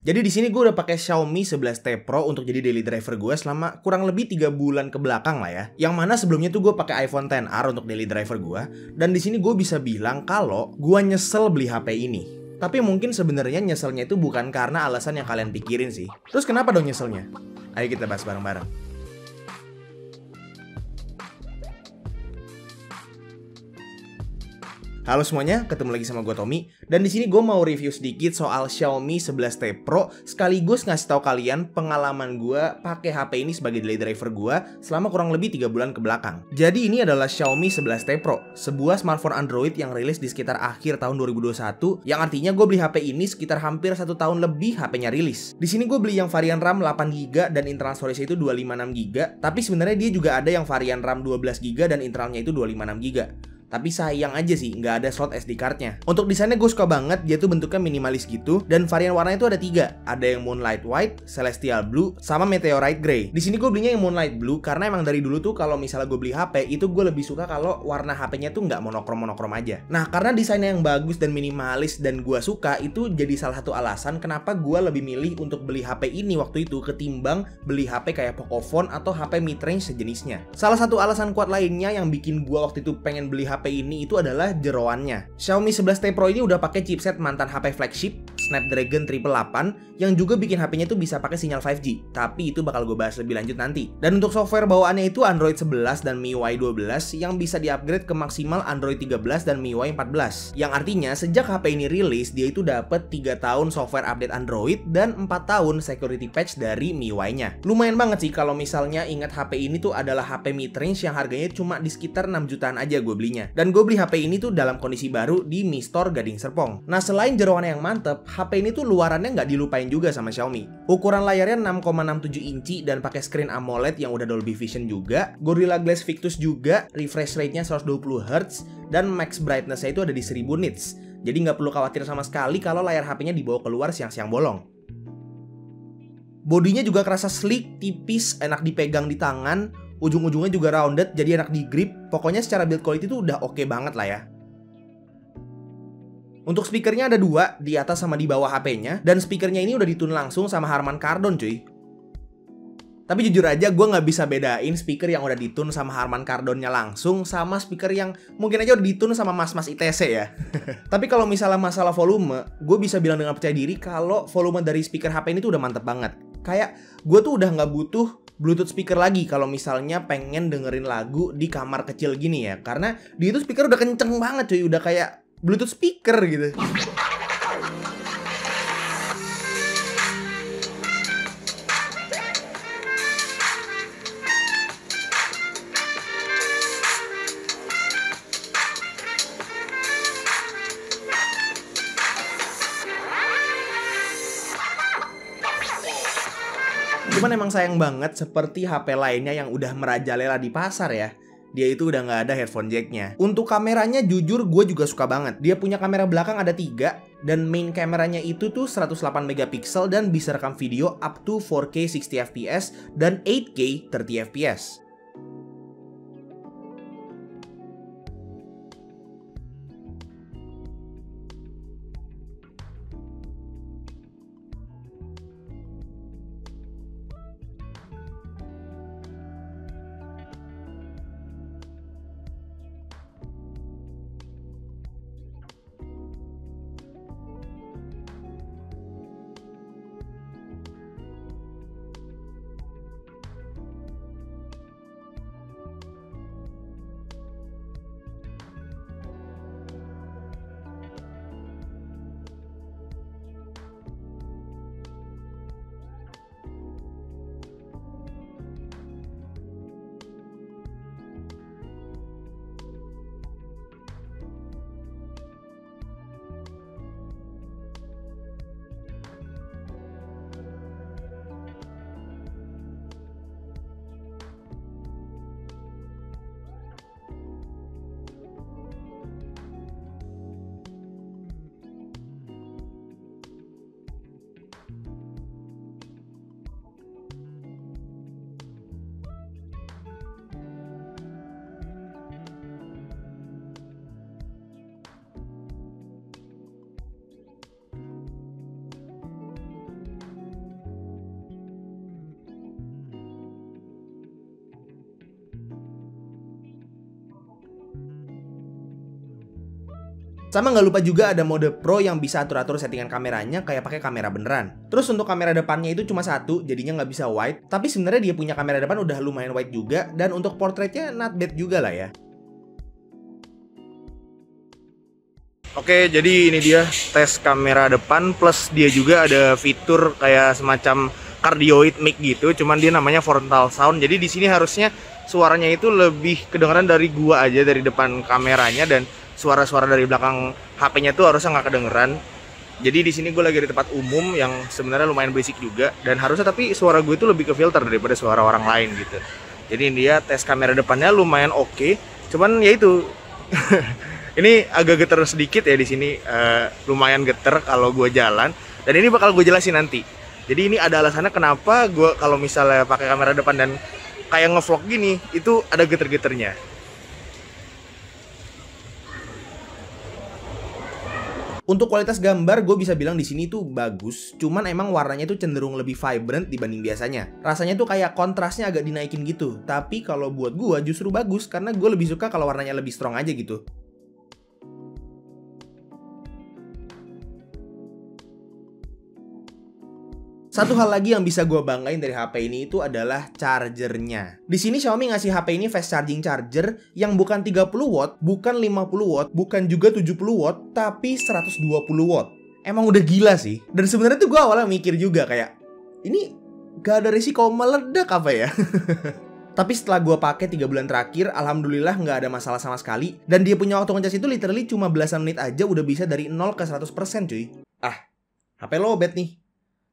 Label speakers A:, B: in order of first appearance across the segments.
A: Jadi di sini gue udah pakai Xiaomi 11T Pro untuk jadi daily driver gue selama kurang lebih 3 bulan ke belakang lah ya. Yang mana sebelumnya tuh gue pakai iPhone XR untuk daily driver gue. Dan di sini gue bisa bilang kalau gue nyesel beli HP ini. Tapi mungkin sebenarnya nyeselnya itu bukan karena alasan yang kalian pikirin sih. Terus kenapa dong nyeselnya? Ayo kita bahas bareng-bareng. Halo semuanya, ketemu lagi sama gue Tommy. Dan di sini gue mau review sedikit soal Xiaomi 11T Pro, sekaligus ngasih tahu kalian pengalaman gue pakai HP ini sebagai daily driver gue selama kurang lebih 3 bulan ke belakang. Jadi ini adalah Xiaomi 11T Pro, sebuah smartphone Android yang rilis di sekitar akhir tahun 2021, yang artinya gue beli HP ini sekitar hampir 1 tahun lebih HP-nya rilis. Di sini gue beli yang varian RAM 8GB dan internal storage itu 256GB, tapi sebenarnya dia juga ada yang varian RAM 12GB dan internalnya itu 256GB. Tapi sayang aja sih, nggak ada slot SD card-nya. Untuk desainnya gue suka banget, dia tuh bentuknya minimalis gitu. Dan varian warnanya itu ada 3. Ada yang Moonlight White, Celestial Blue, sama Meteorite Grey. Di sini gue belinya yang Moonlight Blue, karena emang dari dulu tuh kalau misalnya gue beli HP, itu gue lebih suka kalau warna HP-nya tuh nggak monokrom-monokrom aja. Nah, karena desainnya yang bagus dan minimalis dan gue suka, itu jadi salah satu alasan kenapa gue lebih milih untuk beli HP ini waktu itu ketimbang beli HP kayak Pocophone atau HP mid-range sejenisnya. Salah satu alasan kuat lainnya yang bikin gue waktu itu pengen beli HP ini itu adalah jeroannya. Xiaomi 11T Pro ini udah pakai chipset mantan HP flagship Snapdragon 888 yang juga bikin HP-nya itu bisa pakai sinyal 5G. Tapi itu bakal gue bahas lebih lanjut nanti. Dan untuk software bawaannya itu Android 11 dan MIUI 12 yang bisa di-upgrade ke maksimal Android 13 dan MIUI 14. Yang artinya sejak HP ini rilis, dia itu dapat 3 tahun software update Android dan 4 tahun security patch dari MIUI-nya. Lumayan banget sih kalau misalnya ingat HP ini tuh adalah HP mid-range yang harganya cuma di sekitar 6 jutaan aja gue belinya. Dan gue beli HP ini tuh dalam kondisi baru di Mi Store Gading Serpong. Nah, selain jeroannya yang mantep, HP ini tuh luarannya nggak dilupain juga sama Xiaomi. Ukuran layarnya 6,67 inci dan pakai screen AMOLED yang udah Dolby Vision juga, Gorilla Glass Victus juga, refresh rate-nya 120Hz, dan max brightness-nya itu ada di 1000 nits. Jadi nggak perlu khawatir sama sekali kalau layar HP-nya dibawa keluar siang-siang bolong. Bodinya juga kerasa sleek, tipis, enak dipegang di tangan, ujung-ujungnya juga rounded, jadi enak di grip. Pokoknya secara build quality itu udah oke banget lah ya. Untuk speakernya ada 2, di atas sama di bawah HP-nya. Dan speakernya ini udah ditune langsung sama Harman Kardon cuy. Tapi jujur aja gue nggak bisa bedain speaker yang udah ditune sama Harman Kardonnya langsung sama speaker yang mungkin aja udah ditune sama mas-mas ITC ya. Tapi kalau misalnya masalah volume, gue bisa bilang dengan percaya diri kalau volume dari speaker HP ini tuh udah mantep banget. Kayak gue tuh udah nggak butuh Bluetooth speaker lagi kalau misalnya pengen dengerin lagu di kamar kecil gini ya. Karena di itu speaker udah kenceng banget cuy, udah kayak Bluetooth speaker gitu. Cuman emang sayang banget seperti HP lainnya yang udah merajalela di pasar ya. Dia itu udah nggak ada headphone jacknya. Untuk kameranya jujur gue juga suka banget. Dia punya kamera belakang ada 3. Dan main kameranya itu tuh 108 megapiksel dan bisa rekam video up to 4K 60fps dan 8K 30fps. Sama nggak lupa juga ada mode Pro yang bisa atur-atur settingan kameranya kayak pakai kamera beneran. Terus untuk kamera depannya itu cuma satu, jadinya nggak bisa wide. Tapi sebenarnya dia punya kamera depan udah lumayan wide juga, dan untuk portraitnya not bad juga lah ya. Oke, jadi ini dia tes kamera depan, plus dia juga ada fitur kayak semacam cardioid mic gitu, cuman dia namanya frontal sound. Jadi di sini harusnya suaranya itu lebih kedengaran dari gua aja dari depan kameranya, dan suara-suara dari belakang HP-nya tuh harusnya nggak kedengeran. Jadi di sini gue lagi di tempat umum yang sebenarnya lumayan berisik juga, dan harusnya tapi suara gue itu lebih ke filter daripada suara orang lain gitu. Jadi ini dia tes kamera depannya lumayan oke, cuman ya itu ini agak geter sedikit ya di sini, lumayan geter kalau gue jalan, dan ini bakal gue jelasin nanti. Jadi ini ada alasannya kenapa gue kalau misalnya pakai kamera depan dan kayak ngevlog gini itu ada geter-geternya. Untuk kualitas gambar gue bisa bilang di sini tuh bagus, cuman emang warnanya tuh cenderung lebih vibrant dibanding biasanya. Rasanya tuh kayak kontrasnya agak dinaikin gitu. Tapi kalau buat gue justru bagus karena gue lebih suka kalau warnanya lebih strong aja gitu. Satu hal lagi yang bisa gue banggain dari HP ini itu adalah chargernya. Di sini Xiaomi ngasih HP ini fast charging charger yang bukan 30 watt, bukan 50 watt, bukan juga 70 watt, tapi 120 watt. Emang udah gila sih. Dan sebenarnya tuh gue awalnya mikir juga kayak, ini gak ada risiko meledak apa ya? Tapi setelah gue pakai 3 bulan terakhir, alhamdulillah nggak ada masalah sama sekali. Dan dia punya waktu ngecas itu literally cuma belasan menit aja udah bisa dari 0 ke 100% cuy. Ah, HP lowbat nih.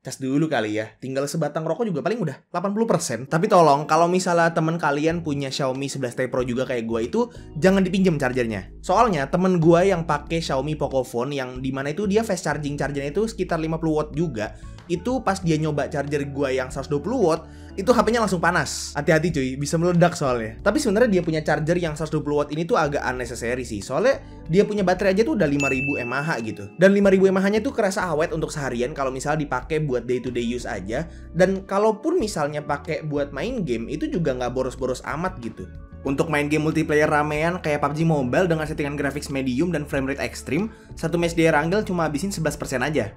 A: Cas dulu kali ya, tinggal sebatang rokok juga paling udah 80%. Tapi tolong, kalau misalnya temen kalian punya Xiaomi 11T Pro juga kayak gue itu, jangan dipinjem chargernya. Soalnya temen gue yang pakai Xiaomi Pocophone yang dimana itu dia fast charging chargernya itu sekitar 50 watt juga, itu pas dia nyoba charger gue yang 120 watt, itu HP-nya langsung panas. Hati-hati cuy, bisa meledak soalnya. Tapi sebenarnya dia punya charger yang 120 watt ini tuh agak unnecessary sih. Soalnya dia punya baterai aja tuh udah 5000 mAh gitu. Dan 5000 mAh-nya tuh kerasa awet untuk seharian kalau misalnya dipakai buat day to day use aja. Dan kalaupun misalnya pakai buat main game, itu juga nggak boros-boros amat gitu. Untuk main game multiplayer ramean kayak PUBG Mobile dengan settingan graphics medium dan frame rate ekstrim, satu match di Erangel cuma habisin 11% aja.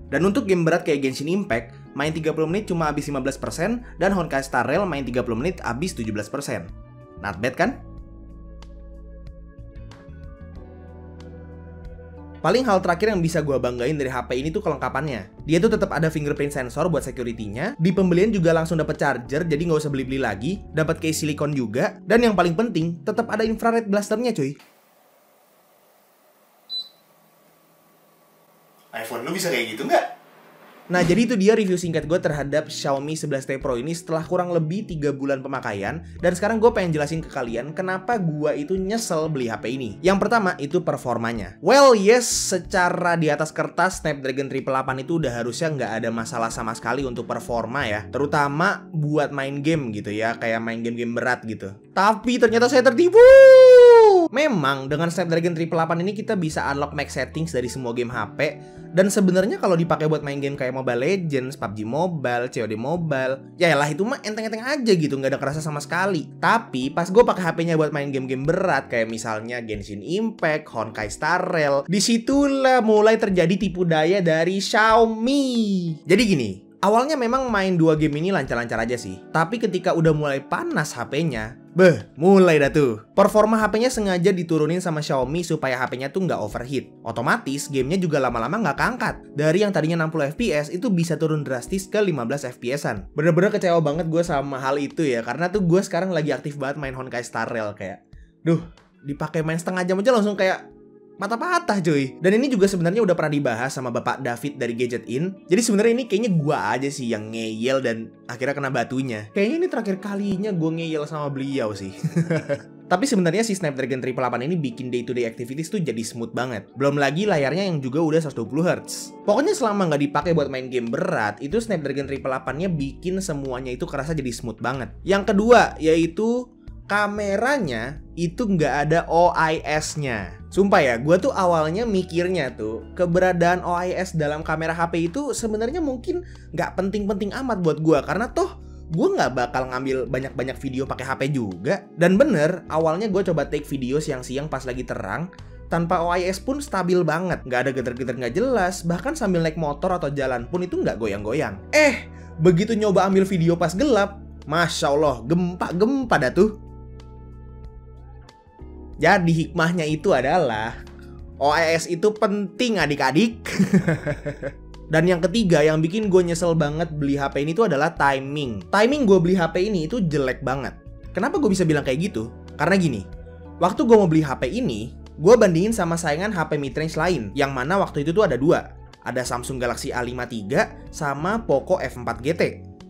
A: Dan untuk game berat kayak Genshin Impact, main 30 menit cuma habis 15%, dan Honkai Star Rail main 30 menit habis 17%. Not bad kan? Paling hal terakhir yang bisa gue banggain dari HP ini tuh kelengkapannya. Dia tuh tetap ada fingerprint sensor buat security-nya, di pembelian juga langsung dapat charger, jadi nggak usah beli-beli lagi, dapat case silikon juga, dan yang paling penting, tetap ada infrared blasternya cuy. iPhone lu bisa kayak gitu nggak? Nah, jadi itu dia review singkat gue terhadap Xiaomi 11T Pro ini setelah kurang lebih 3 bulan pemakaian. Dan sekarang gue pengen jelasin ke kalian kenapa gue itu nyesel beli HP ini. Yang pertama, itu performanya. Well, yes, secara di atas kertas Snapdragon 888 itu udah harusnya nggak ada masalah sama sekali untuk performa ya. Terutama buat main game gitu ya, kayak main game-game berat gitu. Tapi ternyata saya tertipu! Memang, dengan Snapdragon 888 ini kita bisa unlock max settings dari semua game HP. Dan sebenarnya kalau dipakai buat main game kayak Mobile Legends, PUBG Mobile, COD Mobile, ya lah itu mah enteng-enteng aja gitu, nggak ada kerasa sama sekali. Tapi pas gue pakai HP-nya buat main game-game berat kayak misalnya Genshin Impact, Honkai Star Rail, disitulah mulai terjadi tipu daya dari Xiaomi. Jadi gini, awalnya memang main 2 game ini lancar-lancar aja sih. Tapi ketika udah mulai panas HP-nya, mulai dah tuh. Performa HP-nya sengaja diturunin sama Xiaomi supaya HP-nya tuh nggak overheat. Otomatis gamenya juga lama-lama nggak keangkat. Dari yang tadinya 60 FPS itu bisa turun drastis ke 15 FPS-an. Bener-bener kecewa banget gue sama hal itu ya. Karena tuh gue sekarang lagi aktif banget main Honkai Star Rail kayak, duh, dipakai main setengah jam aja langsung kayak patah-patah cuy. Dan ini juga sebenarnya udah pernah dibahas sama Bapak David dari Gadget In. Jadi sebenarnya ini kayaknya gua aja sih yang ngeyel dan akhirnya kena batunya. Kayaknya ini terakhir kalinya gua ngeyel sama beliau sih. Tapi sebenarnya si Snapdragon 888 ini bikin day-to-day activities tuh jadi smooth banget. Belum lagi layarnya yang juga udah 120Hz. Pokoknya selama nggak dipakai buat main game berat, itu Snapdragon 888-nya bikin semuanya itu kerasa jadi smooth banget. Yang kedua, yaitu kameranya itu nggak ada OIS-nya. Sumpah ya, gue tuh awalnya mikirnya tuh keberadaan OIS dalam kamera HP itu sebenarnya mungkin nggak penting-penting amat buat gue, karena toh gue nggak bakal ngambil banyak-banyak video pakai HP juga. Dan bener, awalnya gue coba take video siang-siang pas lagi terang, tanpa OIS pun stabil banget, nggak ada getar-getar nggak jelas, bahkan sambil naik motor atau jalan pun itu nggak goyang-goyang. Begitu nyoba ambil video pas gelap, Masya Allah, gempa-gempa dah tuh. Jadi hikmahnya itu adalah OIS itu penting adik-adik. Dan yang ketiga yang bikin gue nyesel banget beli HP ini tuh adalah timing. Timing gue beli HP ini itu jelek banget. Kenapa gue bisa bilang kayak gitu? Karena gini, waktu gue mau beli HP ini, gue bandingin sama saingan HP mid-range lain, yang mana waktu itu tuh ada dua. Ada Samsung Galaxy A53 sama Poco F4 GT.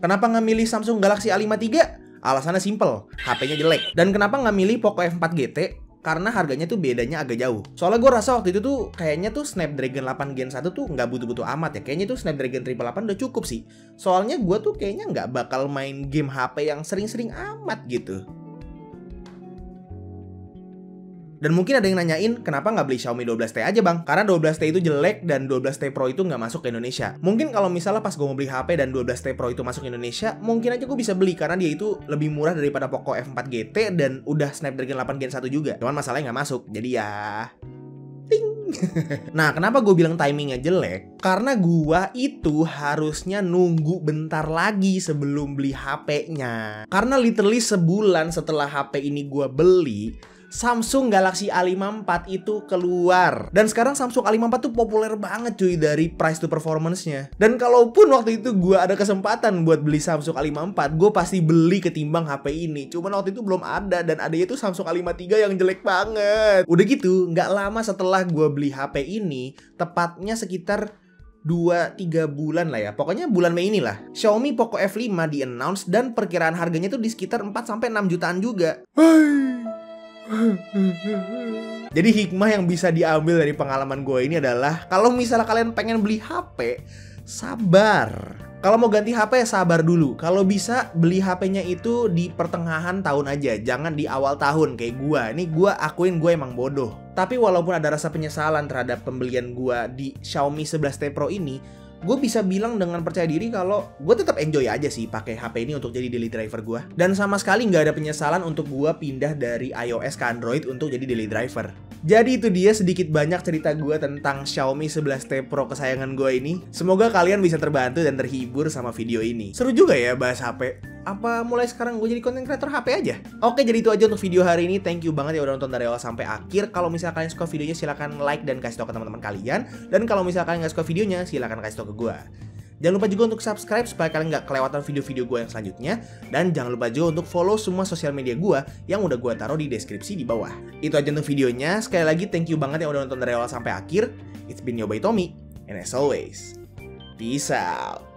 A: Kenapa nggak milih Samsung Galaxy A53? Alasannya simple, HP-nya jelek. Dan kenapa nggak milih Poco F4 GT? Karena harganya tuh bedanya agak jauh. Soalnya gue rasa waktu itu tuh kayaknya tuh Snapdragon 8 Gen 1 tuh nggak butuh-butuh amat ya. Kayaknya tuh Snapdragon 888 udah cukup sih. Soalnya gue tuh kayaknya nggak bakal main game HP yang sering-sering amat gitu. Dan mungkin ada yang nanyain, kenapa nggak beli Xiaomi 12T aja bang? Karena 12T itu jelek dan 12T Pro itu nggak masuk ke Indonesia. Mungkin kalau misalnya pas gue mau beli HP dan 12T Pro itu masuk ke Indonesia, mungkin aja gue bisa beli karena dia itu lebih murah daripada Poco F4 GT dan udah Snapdragon 8 Gen 1 juga. Cuman masalahnya nggak masuk, jadi ya... ting. Nah, kenapa gue bilang timingnya jelek? Karena gue itu harusnya nunggu bentar lagi sebelum beli HP-nya. Karena literally sebulan setelah HP ini gue beli, Samsung Galaxy A54 itu keluar. Dan sekarang Samsung A54 tuh populer banget cuy dari price to performance-nya. Dan kalaupun waktu itu gue ada kesempatan buat beli Samsung A54, gue pasti beli ketimbang HP ini. Cuman waktu itu belum ada, dan adanya tuh Samsung A53 yang jelek banget. Udah gitu, nggak lama setelah gue beli HP ini, tepatnya sekitar 2-3 bulan lah ya. Pokoknya bulan Mei inilah, Xiaomi Poco F5 di-announce dan perkiraan harganya tuh di sekitar 4-6 jutaan juga. Jadi hikmah yang bisa diambil dari pengalaman gue ini adalah, kalau misalnya kalian pengen beli HP, sabar. Kalau mau ganti HP, sabar dulu. Kalau bisa, beli HP-nya itu di pertengahan tahun aja, jangan di awal tahun kayak gue. Ini gue akuin gue emang bodoh. Tapi walaupun ada rasa penyesalan terhadap pembelian gue di Xiaomi 11T Pro ini, gue bisa bilang dengan percaya diri kalau gue tetap enjoy aja sih pakai HP ini untuk jadi daily driver gue. Dan sama sekali nggak ada penyesalan untuk gue pindah dari iOS ke Android untuk jadi daily driver. Jadi itu dia sedikit banyak cerita gue tentang Xiaomi 11T Pro kesayangan gue ini. Semoga kalian bisa terbantu dan terhibur sama video ini. Seru juga ya bahas HP. Apa mulai sekarang gue jadi content creator HP aja? Oke, jadi itu aja untuk video hari ini. Thank you banget ya udah nonton dari awal sampai akhir. Kalau misalnya kalian suka videonya, silahkan like dan kasih tau ke teman-teman kalian. Dan kalau misalnya kalian nggak suka videonya, silahkan kasih tau ke gue. Jangan lupa juga untuk subscribe supaya kalian nggak kelewatan video-video gue yang selanjutnya. Dan jangan lupa juga untuk follow semua sosial media gue yang udah gue taruh di deskripsi di bawah. Itu aja untuk videonya. Sekali lagi thank you banget yang udah nonton dari awal sampai akhir. It's been your boy Tommy. And as always, peace out.